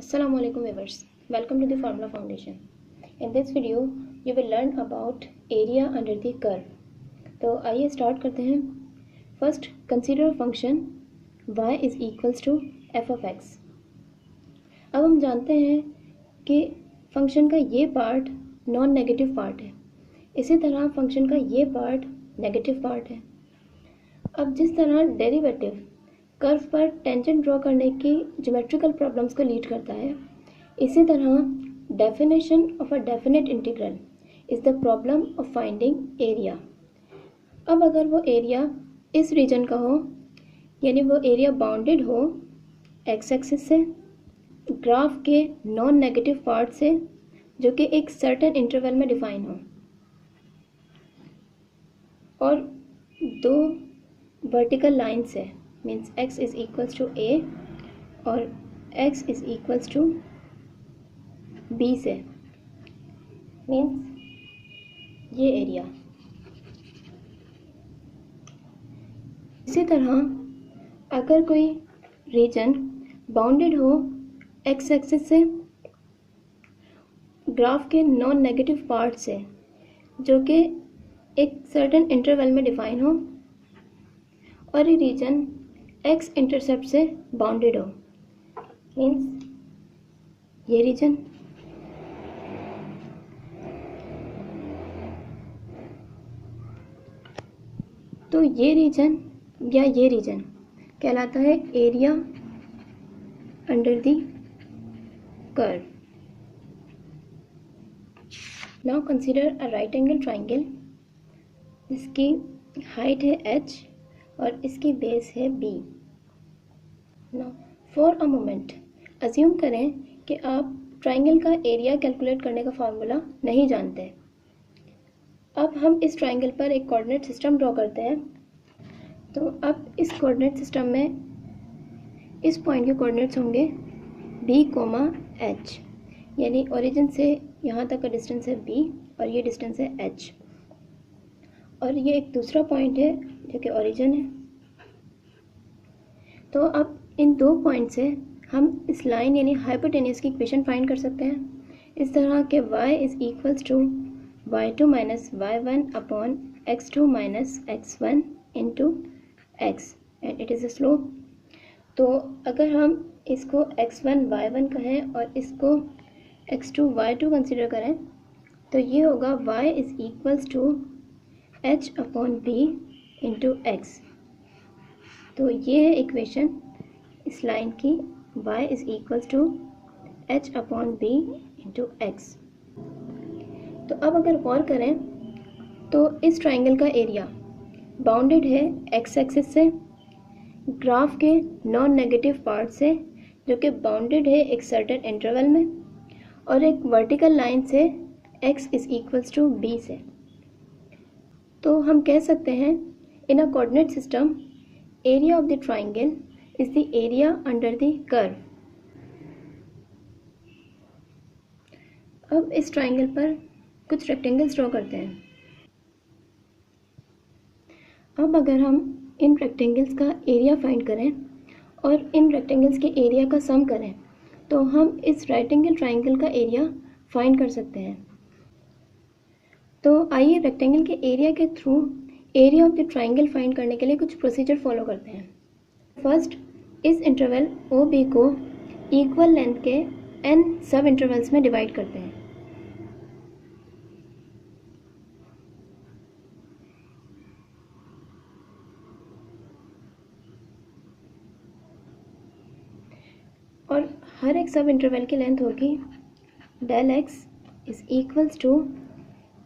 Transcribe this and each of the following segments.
Assalamu alaikum viewers. Welcome to the Formula Foundation. In this video, you will learn about area under the curve. तो आइए start करते हैं. First, consider a function y is equals to f of x. अब हम जानते हैं कि function का ये पार्ट नॉन नेगेटिव पार्ट है, इसी तरह फंक्शन का ये पार्ट नेगेटिव पार्ट है. अब जिस तरह डेरिवेटिव कर्व पर टेंजेंट ड्रॉ करने की ज्योमेट्रिकल प्रॉब्लम्स को लीड करता है, इसी तरह definition of a definite integral is the problem of finding area. अब अगर वो एरिया इस रीजन का हो, यानी वो एरिया बाउंडेड हो एक्स एक्सिस से, ग्राफ के नॉन नेगेटिव पार्ट से जो कि एक सर्टेन इंटरवल में डिफाइन हो, और दो वर्टिकल लाइन्स है, means x is equals to a और x is equals to b से, मीन्स ये एरिया. इसी तरह अगर कोई रीजन बाउंडेड हो x एक्सिस से, ग्राफ के नॉन नेगेटिव पार्ट से जो कि एक सर्टेन इंटरवल में डिफाइन हो, और ये रीजन x इंटरसेप्ट से बाउंडेड हो, मीन्स ये रीजन. तो ये रीजन या ये रीजन कहलाता है area under the curve. Now consider a right angle triangle जिसकी हाइट है h और इसकी बेस है b. Now for a moment assume करें कि आप ट्राइंगल का एरिया कैलकुलेट करने का फार्मूला नहीं जानते. अब हम इस ट्राइंगल पर एक कोऑर्डिनेट सिस्टम ड्रॉ करते हैं. तो अब इस कोऑर्डिनेट सिस्टम में इस पॉइंट के कोऑर्डिनेट्स होंगे b, h, यानी ओरिजिन से यहाँ तक का डिस्टेंस है b और ये डिस्टेंस है h, और ये एक दूसरा पॉइंट है जो कि ओरिजिन है. तो अब इन दो पॉइंट से हम इस लाइन यानी हाइपोटेन्यूस की इक्वेशन फाइंड कर सकते हैं इस तरह के y is equals to y2 minus y1 upon x2 minus x1 into x and it is a slope. तो अगर हम इसको x1 y1 कहें और इसको x2 y2 कंसिडर करें तो ये होगा y is equals to h upon b into x. तो ये है इक्वेशन इस लाइन की, y is equals to h upon b into x. तो अब अगर गौर करें तो इस ट्राइंगल का एरिया बाउंडेड है x एक्सिस से, ग्राफ के नॉन नेगेटिव पार्ट से जो कि बाउंडेड है एक सर्टेन इंटरवल में, और एक वर्टिकल लाइन से x is equals to b से. तो हम कह सकते हैं in a coordinate system area of the triangle is the area under the curve. अब इस ट्राइंगल पर कुछ रेक्टेंगल्स ड्रॉ करते हैं. अब अगर हम इन रेक्टेंगल्स का एरिया फाइंड करें और इन रेक्टेंगल्स के एरिया का सम करें तो हम इस राइट एंगल ट्राइंगल का एरिया फाइंड कर सकते हैं. तो आइए रेक्टेंगल के एरिया के through area of the triangle find करने के लिए कुछ प्रोसीजर फॉलो करते हैं. फर्स्ट, इस इंटरवल ओ बी को इक्वल लेंथ के n सब इंटरवल्स में डिवाइड करते हैं. और हर एक सब इंटरवल की लेंथ होगी del x is equals to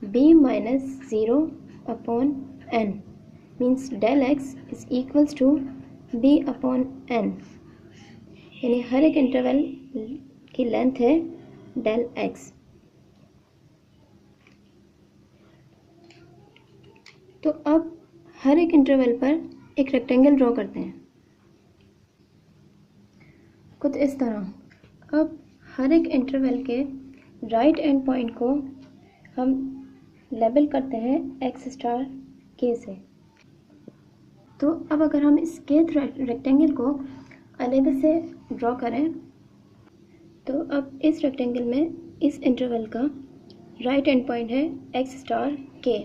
b minus 0 upon n, means del x is equals to b upon n, यानी हर एक इंटरवल की लेंथ है डेल x. तो अब हर एक इंटरवल पर एक रेक्टेंगल ड्रॉ करते हैं कुछ इस तरह. अब हर एक इंटरवल के राइट एंड पॉइंट को हम लेबल करते हैं x स्टार k से. तो अब अगर हम इस k रेक्टेंगल को अलग से ड्रॉ करें तो अब इस रेक्टेंगल में इस इंटरवल का राइट एंड पॉइंट है एक्स स्टार के,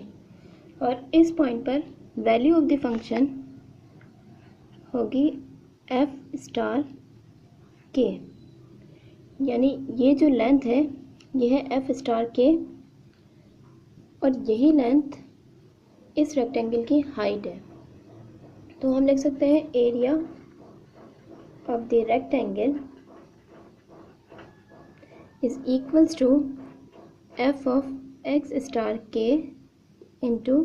और इस पॉइंट पर वैल्यू ऑफ द फंक्शन होगी एफ स्टार के, यानी ये जो लेंथ है ये है एफ स्टार के, और यही लेंथ इस रेक्टेंगल की हाइट है। तो हम लिख सकते हैं area of the rectangle is equals to f of x star के into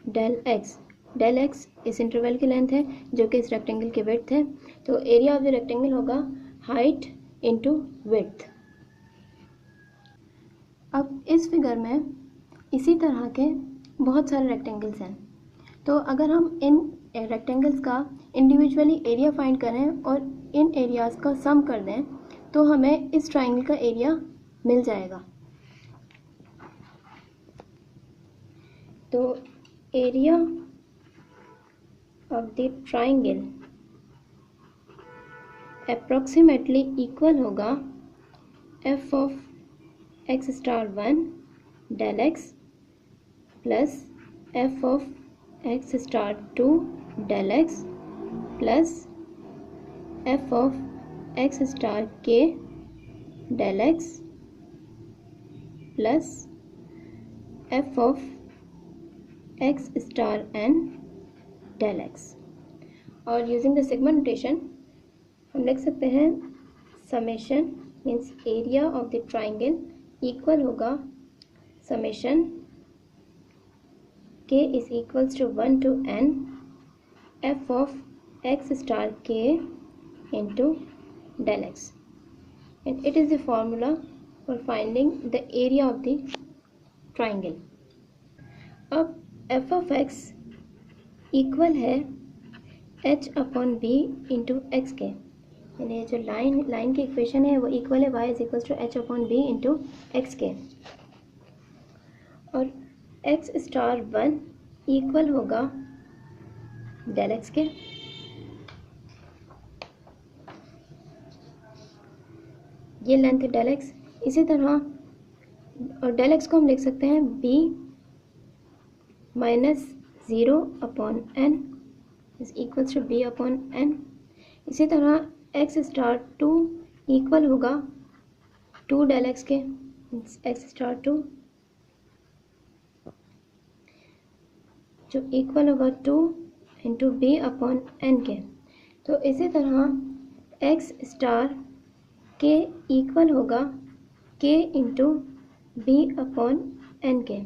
del x. Del x इस इंटरवल की लेंथ है जो कि इस रेक्टेंगल की विड्थ है, तो एरिया ऑफ द रेक्टेंगल होगा हाइट इंटू विड्थ। अब इस फिगर में इसी तरह के बहुत सारे रेक्टेंगल्स हैं, तो अगर हम इन रेक्टेंगल्स का इंडिविजुअली एरिया फाइंड करें और इन एरियाज़ का सम कर दें तो हमें इस ट्राइंगल का एरिया मिल जाएगा। तो area of the triangle approximately equal होगा f of x star 1 del x plus f of x star 2 del x plus f of x star k del x plus f of x star n del x. और using the sigma notation हम लिख सकते हैं summation means area of the triangle equal होगा summation k is equals to 1 to n f of x star के into del x, and it is the formula for finding the area of the triangle. अब f of x equal है h upon b into x के, यानी जो line की equation है वो equal है y is equal to h upon b into x के, और एक्स स्टार 1 इक्वल होगा डेल एक्स के, ये लेंथ है डेल एक्स। इसी तरह और डेल एक्स को हम लिख सकते हैं b minus 0 upon n is equals to b upon n. इसी तरह एक्स स्टार 2 इक्वल होगा 2 डेल एक्स के, एक्स स्टार 2 जो इक्वल होगा 2 into b upon n k. तो इसी तरह एक्स स्टार के इक्वल होगा के इंटू बी अपॉन एन के।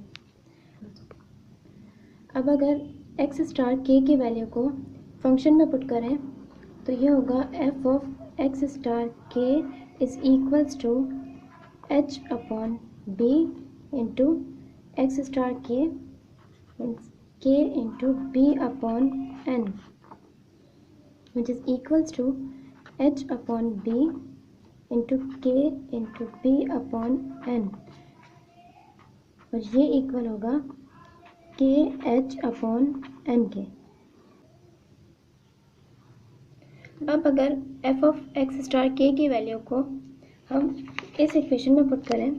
अब अगर एक्स स्टार के की वैल्यू को फंक्शन में पुट करें तो ये होगा f of x star k is equals to h upon b into x star k means k into b upon n which is equals to h upon b into k into b upon n, और ये equal होगा के h upon n के। अब अगर F of x star के की value को हम इस इक्वेशन में पुट करें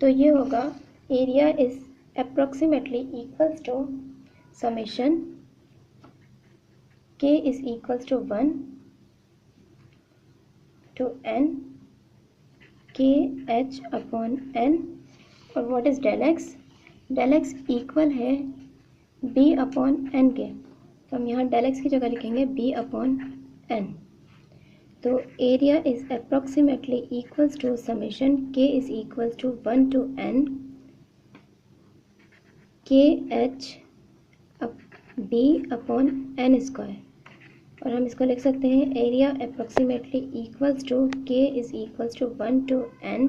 तो ये होगा area is approximately equals to summation k is equals to 1 to n k h upon n, और what is del x? Del x equal है बी अपॉन एन के, तो हम यहाँ डेल एक्स की जगह लिखेंगे बी अपॉन एन। तो area is approximately equals to summation k is equals to 1 to n k h b upon n square, और हम इसको लिख सकते हैं area approximately equals to k is equals to 1 to n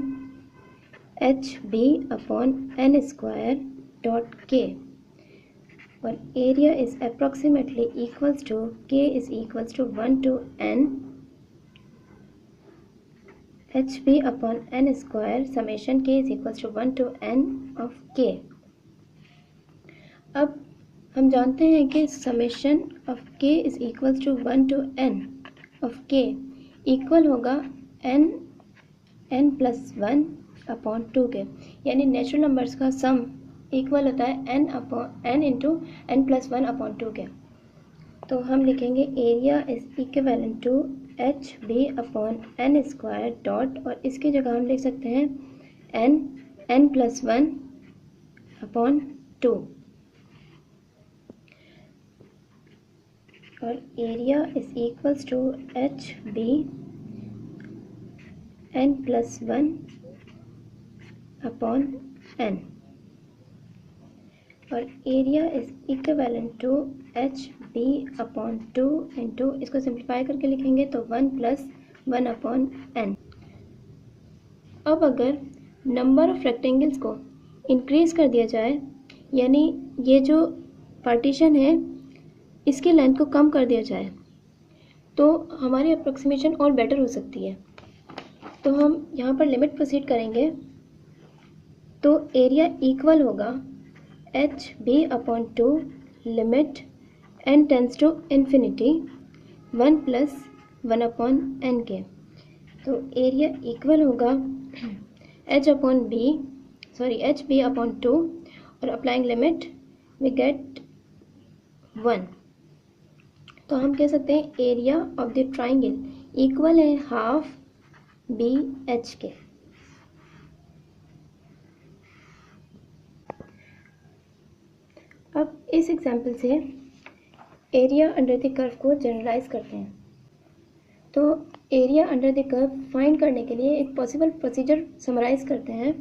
h b upon n square dot k, और area is approximately equals to k is equals to 1 to n h b upon n square summation k is equals to 1 to n of k. अब हम जानते हैं कि summation of k is equals to 1 to n of k equal होगा n n plus 1/2 के, यानी natural numbers का sum equal होता है n इंटू n प्लस 1/2 के। तो हम लिखेंगे area is equivalent to h b upon n square dot, और इसकी जगह हम लिख सकते हैं n प्लस 1/2, और area is equals to h b n plus 1/n, और area is equivalent to h b upon 2 into, इसको सिंप्लीफाई करके लिखेंगे तो 1 प्लस 1/n। अब अगर नंबर ऑफ रेक्टेंगल्स को इंक्रीज कर दिया जाए, यानी ये जो पार्टीशन है इसकी लेंथ को कम कर दिया जाए, तो हमारी अप्रोक्सीमेशन और बेटर हो सकती है। तो हम यहाँ पर लिमिट प्रोसीड करेंगे, तो एरिया इक्वल होगा h b upon 2 limit n tends to infinity 1 plus 1/n के। तो एरिया इक्वल होगा एच बी अपॉन 2, और अप्लाइंग लिमिट वी गेट 1। तो हम कह सकते हैं area of the triangle equal है हाफ बी एच के। अब इस एग्जाम्पल से एरिया अंडर द कर्व को जनरलाइज करते हैं। तो area under the curve find करने के लिए एक पॉसिबल प्रोसीजर समराइज करते हैं।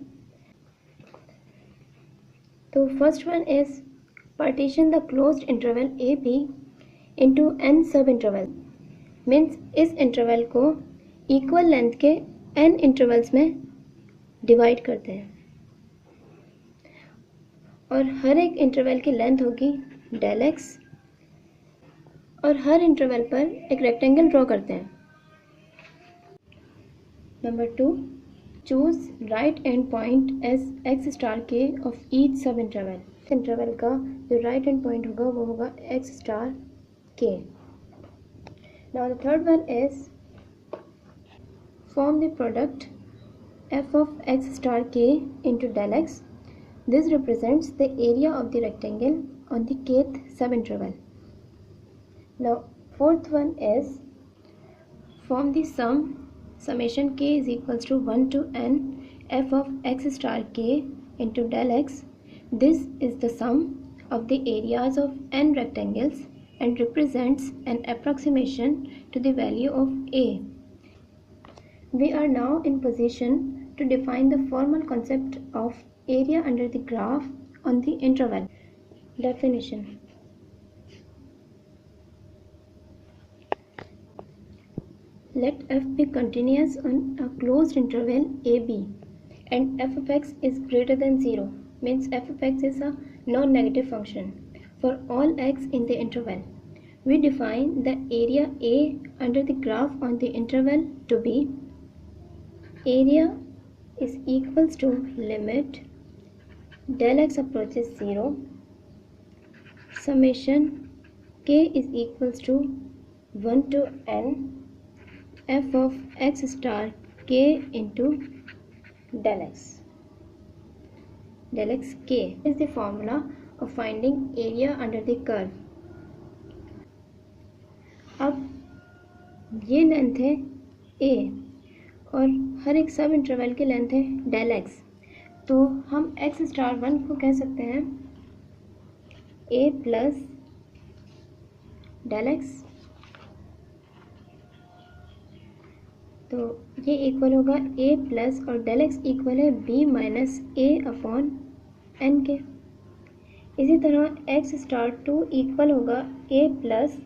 तो first one is partition the closed interval a b into n sub interval, means इस इंटरवल को इक्वल लेंथ के n इंटरवल्स में डिवाइड करते हैं, और हर एक इंटरवल की लेंथ होगी डेल एक्स, और हर इंटरवल पर एक रेक्टेंगल ड्रॉ करते हैं। Number 2, choose right end point as x star k of each subinterval. Interval का जो राइट एंड पॉइंट होगा वो होगा x star k. Now the third one is form the product f of x star k into del x. This represents the area of the rectangle on the kth subinterval. Now fourth one is form the summation k is equals to 1 to n f of x star k into del x. This is the sum of the areas of n rectangles and represents an approximation to the value of a. We are now in position to define the formal concept of area under the graph on the interval. Definition. Let f be continuous on a closed interval AB and f of x is greater than 0, means f of x is a non-negative function for all x in the interval. We define the area A under the graph on the interval to be area is equals to limit del x approaches 0 summation k is equals to 1 to n f of x star k into del x. Del x k is the formula of finding area under the curve. अब ये length है a और हर एक सब interval की length है del x, तो हम एक्स स्टार 1 को कह सकते हैं a प्लस डेल एक्स, तो ये इक्वल होगा a प्लस और डेल एक्स इक्वल है b minus a upon n के। इसी तरह एक्स स्टार 2 इक्वल होगा a plus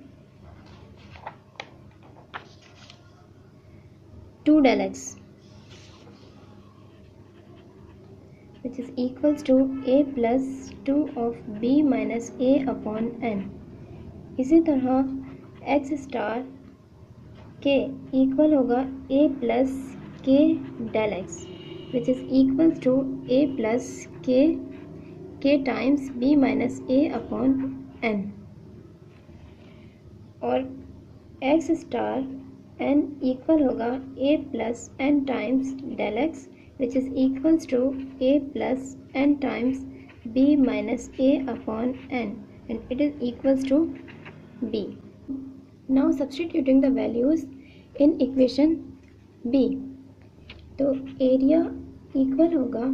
2 del x, which is equals to a plus 2 of b minus a upon n. इसी तरह x स्टार k इक्वल होगा a plus k del x, which is equals to a plus k times b minus a upon n. और x star n equal होगा a plus n times del x which is equals to a plus n times b minus a upon n and it is equals to b. Now substituting the values in equation b, तो area equal होगा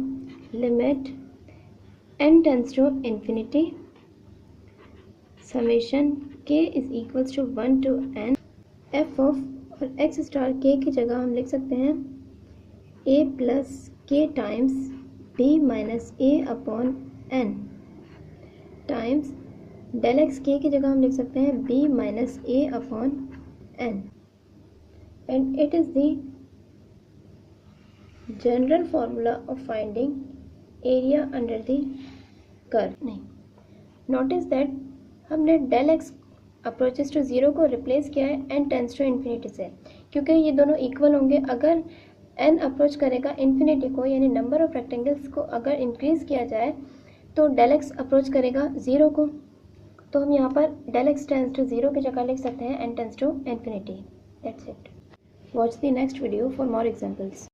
limit n tends to infinity summation k is equals to 1 to n f of और x star k की जगह हम लिख सकते हैं a plus k times b minus a upon n times del x के की जगह हम लिख सकते हैं b minus a upon n and it is the general formula of finding area under the curve. नहीं, नोटिस दैट हमने del x approaches to zero को रिप्लेस किया है n टेंस टू इन्फिनिटी से, क्योंकि ये दोनों इक्वल होंगे. अगर n अप्रोच करेगा इन्फिनिटी को, यानी नंबर ऑफ रेक्टेंगल्स को अगर इंक्रीज किया जाए तो डेल एक्स अप्रोच करेगा ज़ीरो को. तो हम यहाँ पर del x tends to zero की जगह लिख सकते हैं n tends to infinity. That's it. Watch the next video for more examples.